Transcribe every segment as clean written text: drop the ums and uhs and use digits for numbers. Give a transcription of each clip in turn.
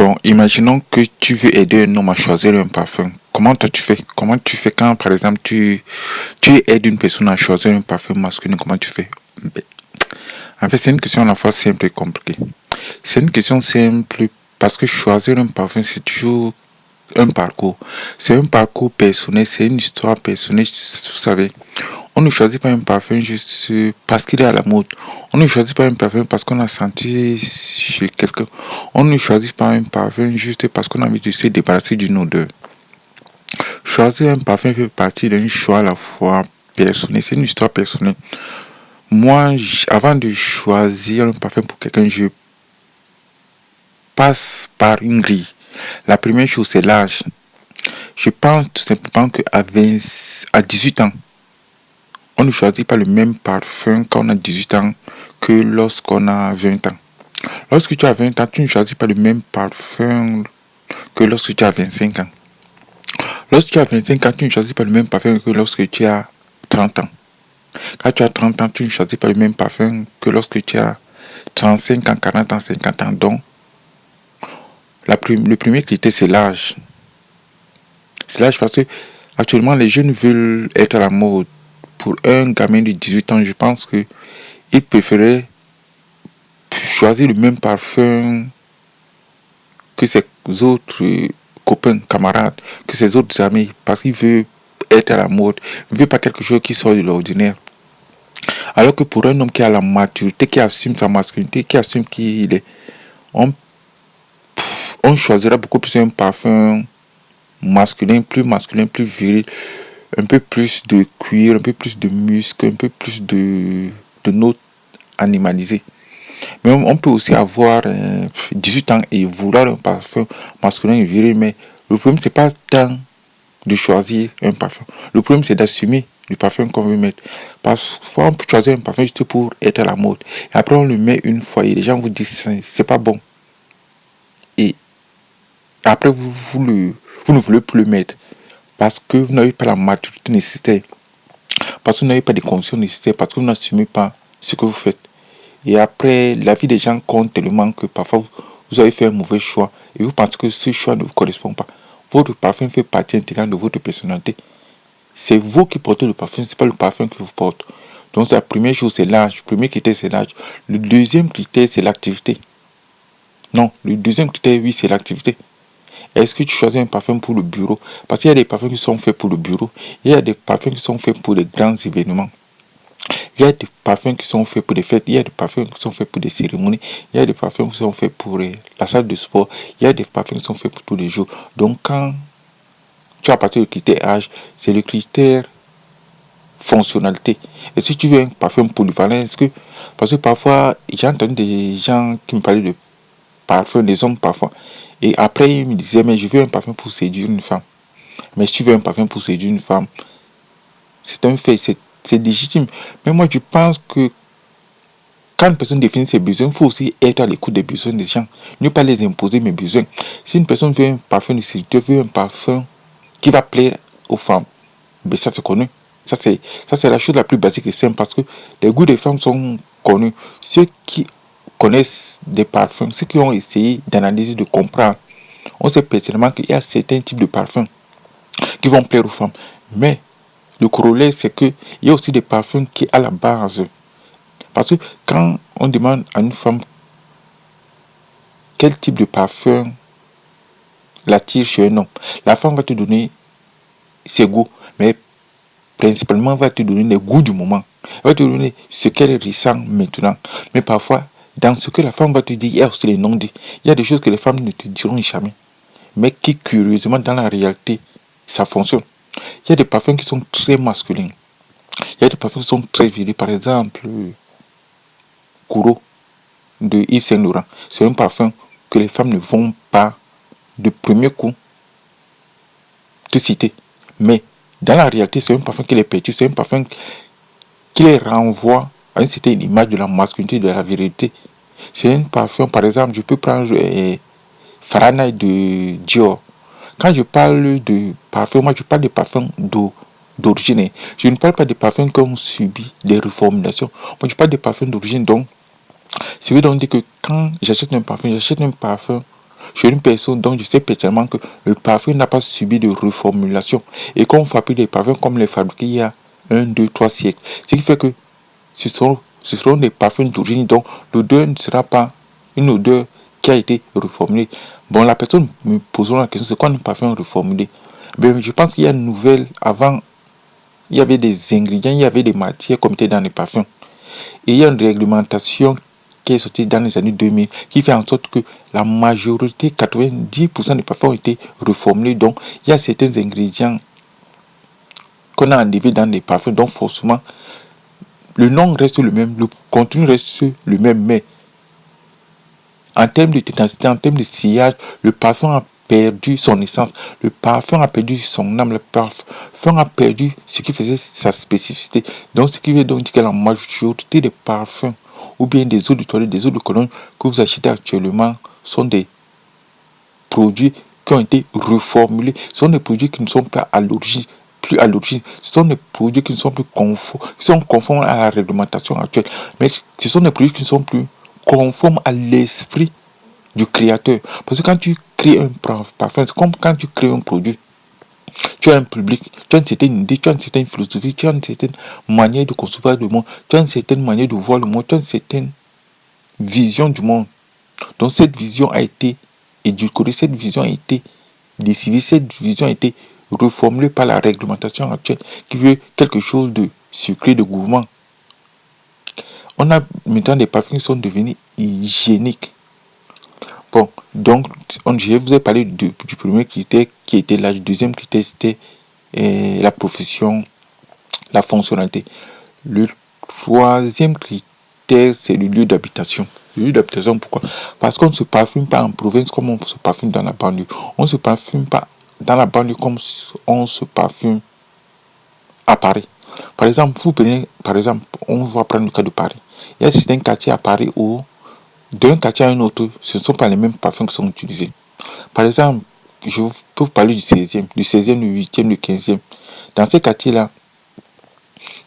Bon, imaginons que tu veux aider un homme à choisir un parfum. Comment toi tu fais? Comment tu fais quand, par exemple, tu aides une personne à choisir un parfum masculin? Comment tu fais? Ben, En fait, c'est une question à la fois simple et compliquée. C'est une question simple parce que choisir un parfum, c'est toujours un parcours. C'est un parcours personnel, c'est une histoire personnelle, vous savez. On ne choisit pas un parfum juste parce qu'il est à la mode. On ne choisit pas un parfum parce qu'on a senti chez quelqu'un. On ne choisit pas un parfum juste parce qu'on a envie de se débarrasser d'une odeur. Choisir un parfum fait partie d'un choix à la fois personnel. C'est une histoire personnelle. Moi, avant de choisir un parfum pour quelqu'un, je passe par une grille. La première chose, c'est l'âge. Je pense tout simplement qu'à à 18 ans, on ne choisit pas le même parfum quand on a 18 ans que lorsqu'on a 20 ans. Lorsque tu as 20 ans, tu ne choisis pas le même parfum que lorsque tu as 25 ans. Lorsque tu as 25 ans, tu ne choisis pas le même parfum que lorsque tu as 30 ans. Quand tu as 30 ans, tu ne choisis pas le même parfum que lorsque tu as 35 ans, 40 ans, 50 ans. Donc, le premier critère, c'est l'âge. C'est l'âge parce que actuellement, les jeunes veulent être à la mode. Pour un gamin de 18 ans, je pense qu'il préférait choisir le même parfum que ses autres copains, camarades, que ses autres amis, parce qu'il veut être à la mode, il ne veut pas quelque chose qui sort de l'ordinaire. Alors que pour un homme qui a la maturité, qui assume sa masculinité, qui assume qui il est, on, on choisira beaucoup plus un parfum masculin, plus viril, un peu plus de cuir, un peu plus de muscle, un peu plus de notes animalisées. Mais on peut aussi avoir 18 ans et vouloir un parfum masculin et viril, mais le problème, c'est pas tant de choisir un parfum. Le problème, c'est d'assumer le parfum qu'on veut mettre. Parfois, on peut choisir un parfum juste pour être à la mode. Et après, on le met une fois et les gens vous disent c'est pas bon. Et après, vous ne voulez plus le mettre parce que vous n'avez pas la maturité nécessaire, parce que vous n'avez pas de conditions nécessaires, parce que vous n'assumez pas ce que vous faites. Et après, la vie des gens compte tellement que parfois vous avez fait un mauvais choix et vous pensez que ce choix ne vous correspond pas. Votre parfum fait partie intégrante de votre personnalité. C'est vous qui portez le parfum, ce n'est pas le parfum qui vous porte. Donc la première chose, c'est l'âge. Le premier critère, c'est l'âge. Le deuxième critère, c'est l'activité. Non, le deuxième critère, oui, c'est l'activité. Est-ce que tu choisis un parfum pour le bureau? Parce qu'il y a des parfums qui sont faits pour le bureau. Il y a des parfums qui sont faits pour les grands événements. Il y a des parfums qui sont faits pour des fêtes, il y a des parfums qui sont faits pour des cérémonies, il y a des parfums qui sont faits pour la salle de sport, il y a des parfums qui sont faits pour tous les jours. Donc quand tu as parti du critère âge, c'est le critère fonctionnalité. Et si tu veux un parfum polyvalent, est-ce que... Parce que parfois, j'ai entendu des gens qui me parlaient de parfums, des hommes parfois. Et après, ils me disaient, mais je veux un parfum pour séduire une femme. Mais si tu veux un parfum pour séduire une femme, c'est un fait, c'est légitime. Mais moi, je pense que quand une personne définit ses besoins, il faut aussi être à l'écoute des besoins des gens. Ne pas les imposer mes besoins. Si une personne veut un parfum de séducteur, veut un parfum qui va plaire aux femmes, ben ça c'est connu. Ça c'est la chose la plus basique et simple parce que les goûts des femmes sont connus. Ceux qui connaissent des parfums, ceux qui ont essayé d'analyser, de comprendre, on sait pertinemment qu'il y a certains types de parfums qui vont plaire aux femmes. Mais le corollaire, c'est qu'il y a aussi des parfums qui, à la base, parce que quand on demande à une femme quel type de parfum l'attire chez un homme, la femme va te donner ses goûts, mais principalement va te donner les goûts du moment. Elle va te donner ce qu'elle ressent maintenant. Mais parfois, dans ce que la femme va te dire, il y a aussi les non-dits. Il y a des choses que les femmes ne te diront jamais, mais qui, curieusement, dans la réalité, ça fonctionne. Il y a des parfums qui sont très masculins. Il y a des parfums qui sont très virils. Par exemple, Kuro de Yves Saint Laurent. C'est un parfum que les femmes ne vont pas de premier coup te citer. Mais dans la réalité, c'est un parfum qui les perturbe, c'est un parfum qui les renvoie à une certaine image de la masculinité, de la vérité. C'est un parfum, par exemple, je peux prendre Fahrenheit de Dior. Quand je parle de parfum, moi je parle de parfums d'origine. Je ne parle pas de parfums qui ont subi des reformulations. Moi je parle de parfums d'origine. Donc, ça veut donc dire que quand j'achète un parfum chez une personne dont je sais personnellement que le parfum n'a pas subi de reformulation. Et qu'on fabrique des parfums comme les fabriqués il y a 1, 2, 3 siècles. Ce qui fait que ce seront des parfums d'origine, donc l'odeur ne sera pas une odeur qui a été reformulée. Bon, la personne me posera la question, c'est quoi un parfum reformulé? Ben, je pense qu'il y a une nouvelle. Avant, il y avait des ingrédients, il y avait des matières comme étaient dans les parfums. Et il y a une réglementation qui est sortie dans les années 2000 qui fait en sorte que la majorité, 90% des parfums ont été reformulés. Donc, il y a certains ingrédients qu'on a enlevés dans les parfums. Donc, forcément, le nom reste le même, le contenu reste le même, mais en termes de ténacité, en termes de sillage, le parfum a perdu son essence, le parfum a perdu son âme, le parfum a perdu ce qui faisait sa spécificité. Donc, ce qui veut donc dire que la majorité des parfums, ou bien des eaux de toilette, des eaux de cologne que vous achetez actuellement, sont des produits qui ont été reformulés, ce sont des produits qui ne sont pas à l'origine, plus à l'origine, ce sont des produits qui ne sont plus conformes, qui sont conformes à la réglementation actuelle, mais ce sont des produits qui ne sont plus conformes à l'esprit du créateur. Parce que quand tu crées un parfum, c'est comme quand tu crées un produit. Tu as un public, tu as une certaine idée, tu as une certaine philosophie, tu as une certaine manière de concevoir le monde, tu as une certaine manière de voir le monde, tu as une certaine vision du monde. Donc cette vision a été édulcorée, cette vision a été décivée, cette vision a été reformulée par la réglementation actuelle qui veut quelque chose de sucré, de gourmand. On a maintenant des parfums qui sont devenus hygiéniques. Bon, donc, je vous ai parlé du premier critère qui était l'âge. Le deuxième critère, c'était la profession, la fonctionnalité. Le troisième critère, c'est le lieu d'habitation. Le lieu d'habitation, pourquoi? Parce qu'on ne se parfume pas en province comme on se parfume dans la banlieue. On ne se parfume pas dans la banlieue comme on se parfume à Paris. Par exemple, on va prendre le cas de Paris. Il y a certains quartiers à Paris où d'un quartier à un autre, ce ne sont pas les mêmes parfums qui sont utilisés. Par exemple, je peux vous parler du 16e, du 8e, du 15e. Dans ces quartiers-là,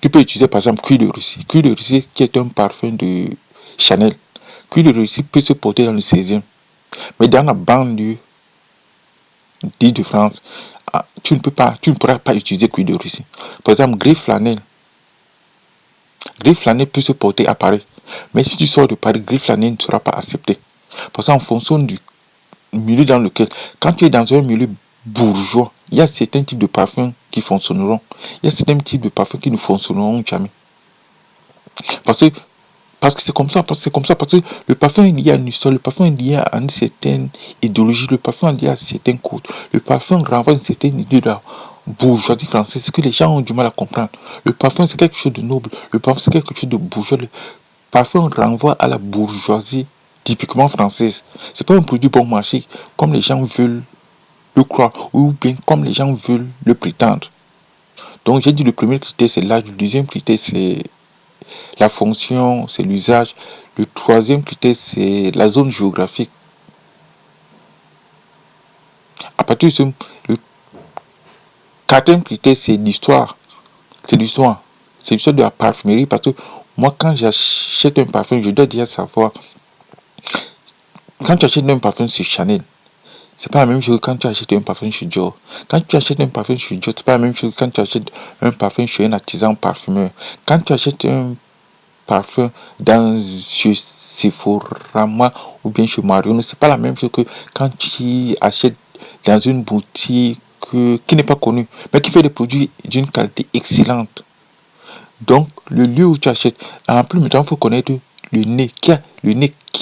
tu peux utiliser par exemple Cuir de Russie. Cuir de Russie qui est un parfum de Chanel. Cuir de Russie peut se porter dans le 16e. Mais dans la banlieue d'Île-de-France, tu ne pourras pas utiliser Cuir de Russie. Par exemple, Gris Flanelle. Gris Flanelle peut se porter à Paris. Mais si tu sors de Paris, Gris Flanelle ne sera pas accepté. Parce qu'en fonction du milieu dans lequel, quand tu es dans un milieu bourgeois, il y a certains types de parfums qui fonctionneront. Il y a certains types de parfums qui ne fonctionneront jamais. Parce que c'est comme ça, parce que le parfum est lié à une histoire, le parfum est lié à une certaine idéologie, le parfum est lié à certains codes, le parfum renvoie à une certaine idée de la bourgeoisie française, ce que les gens ont du mal à comprendre. Le parfum c'est quelque chose de noble, le parfum c'est quelque chose de bourgeois, le parfum renvoie à la bourgeoisie typiquement française. C'est pas un produit bon marché comme les gens veulent le croire ou bien comme les gens veulent le prétendre. Donc j'ai dit le premier critère c'est l'âge, le deuxième critère c'est la fonction, c'est l'usage. Le troisième critère, c'est la zone géographique. À partir de le quatrième critère, c'est l'histoire. C'est l'histoire. C'est l'histoire de la parfumerie parce que moi, quand j'achète un parfum, je dois déjà savoir. Quand tu achètes un parfum sur Chanel, c'est pas la même chose que quand tu achètes un parfum chez Dior. Quand tu achètes un parfum chez Dior, c'est pas la même chose que quand tu achètes un parfum chez un artisan parfumeur. Quand tu achètes un parfum chez Sephora ou bien chez Marion, c'est pas la même chose que quand tu achètes dans une boutique qui n'est pas connue, mais qui fait des produits d'une qualité excellente. Donc, le lieu où tu achètes, en plus, maintenant, il faut connaître le nez qui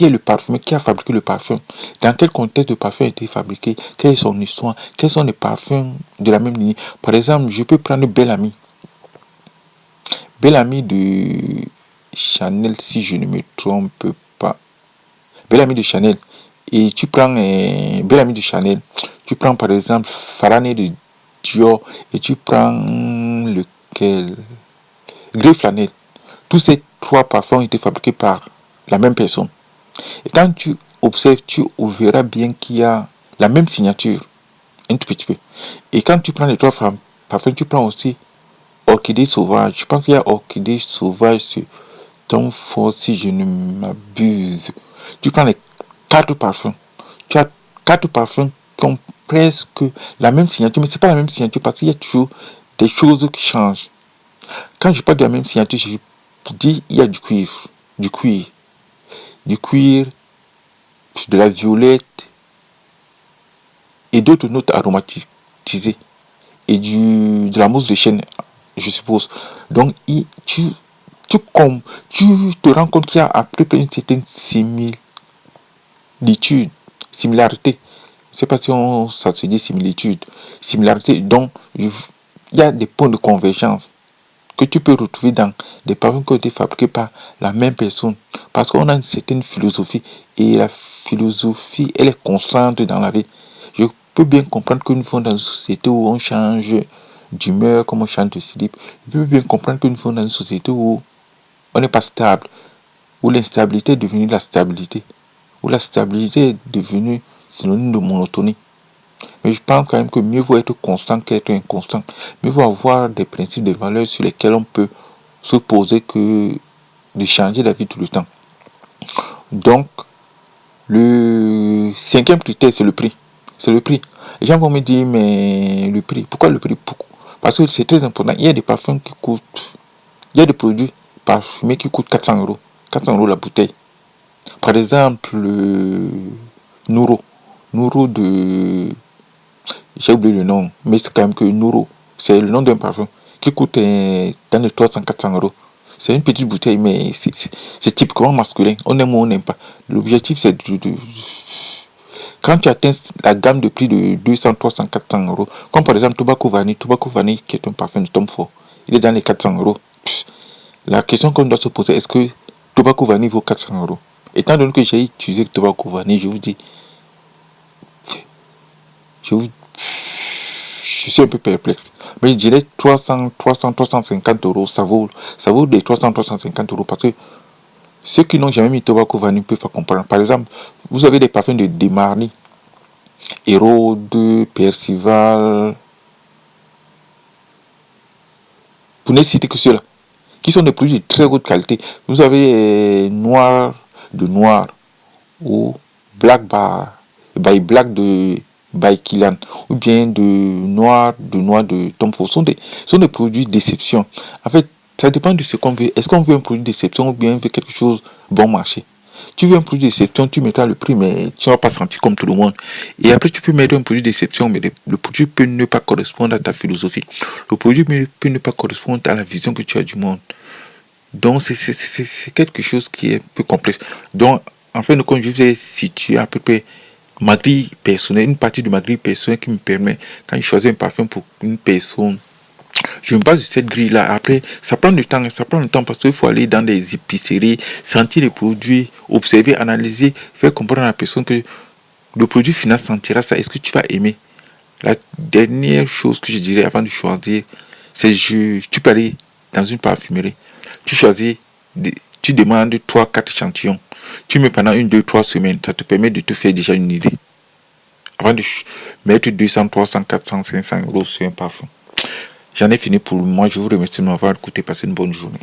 est le parfumeur, qui a fabriqué le parfum. Dans quel contexte le parfum a été fabriqué, quelle est son histoire, quels sont les parfums de la même lignée. Par exemple, je peux prendre Bel Ami. Bel Ami de Chanel, si je ne me trompe pas. Bel Ami de Chanel. Et tu prends Bel Ami de Chanel. Tu prends par exemple Farane de Dior. Et tu prends lequel? Gris Flanelle. Tous ces trois parfums ont été fabriqués par la même personne. Et quand tu observes, tu verras bien qu'il y a la même signature. Un tout petit peu. Et quand tu prends les trois parfums, tu prends aussi Orchidée sauvage. Je pense qu'il y a Orchidée sauvage sur Tom Ford si je ne m'abuse. Tu prends les quatre parfums. Tu as 4 parfums qui ont presque la même signature, mais c'est pas la même signature parce qu'il y a toujours des choses qui changent. Quand je parle de la même signature, je dis il y a du cuivre, du cuir, de la violette et d'autres notes aromatisées et de la mousse de chêne, je suppose. Donc, tu te rends compte qu'il y a à peu près une certaine similarité. Je ne sais pas si ça se dit similarité. Donc, il y a des points de convergence que tu peux retrouver dans des parfums qui ont été fabriqués par la même personne. Parce qu'on a une certaine philosophie et la philosophie, elle est constante dans la vie. Je peux bien comprendre que nous vivons dans une société où on change d'humeur, comme on change de slip. Je peux bien comprendre que nous vivons dans une société où on n'est pas stable, où l'instabilité est devenue la stabilité, où la stabilité est devenue synonyme de monotonie. Mais je pense quand même que mieux vaut être constant qu'être inconstant. Mieux vaut avoir des principes, des valeurs sur lesquelles on peut se poser que de changer la vie tout le temps. Donc, le 5e critère, c'est le prix. C'est le prix. Les gens vont me dire, mais le prix, pourquoi le prix? Parce que c'est très important. Il y a des parfums qui coûtent, il y a des produits parfumés qui coûtent 400 euros. 400 euros la bouteille. Par exemple, Nouro. Nouro de... J'ai oublié le nom, mais c'est quand même que Nouro. C'est le nom d'un parfum qui coûte dans les 300-400 euros. C'est une petite bouteille, mais c'est typiquement masculin. On aime ou on n'aime pas. L'objectif, c'est quand tu atteins la gamme de prix de 200, 300, 400 euros, comme par exemple Tobacco Vanille qui est un parfum de Tom Ford, il est dans les 400 euros. La question qu'on doit se poser, est-ce que Tobacco Vanille vaut 400 euros? Étant donné que j'ai utilisé Tobacco Vanille, je vous dis, je suis un peu perplexe. Mais je dirais 350 euros, ça vaut des 300, 350 euros parce que ceux qui n'ont jamais mis Tobacco Vanille peuvent pas comprendre. Par exemple, vous avez des parfums de Demarly, Hérode, Percival, pour ne citer que ceux-là, qui sont des produits de très haute qualité. Vous avez Noir de Noir ou Black by Black de by Killan ou bien de Noir de Tom Ford. Sont des produits déception. En fait, ça dépend de ce qu'on veut. Est-ce qu'on veut un produit déception ou bien on veut quelque chose bon marché? Tu veux un produit déception, tu mettras le prix, mais tu ne vas pas sentir comme tout le monde. Et après, tu peux mettre un produit déception, mais le produit peut ne pas correspondre à ta philosophie. Le produit peut ne pas correspondre à la vision que tu as du monde. Donc, c'est quelque chose qui est un peu complexe. Donc, en fait, comme je vous ai situé à peu près ma grille personnelle, une partie de ma grille personnelle qui me permet, quand je choisis un parfum pour une personne, je me base sur cette grille-là. Après, ça prend du temps parce qu'il faut aller dans des épiceries, sentir les produits, observer, analyser, faire comprendre à la personne que le produit final sentira ça. Est-ce que tu vas aimer? La dernière chose que je dirais avant de choisir, c'est tu peux aller dans une parfumerie. Tu choisis, tu demandes 3-4 échantillons. Tu mets pendant 1, 2, 3 semaines. Ça te permet de te faire déjà une idée. Avant de mettre 200, 300, 400, 500 euros sur un parfum. J'en ai fini pour moi. Je vous remercie de m'avoir écouté. Passez une bonne journée.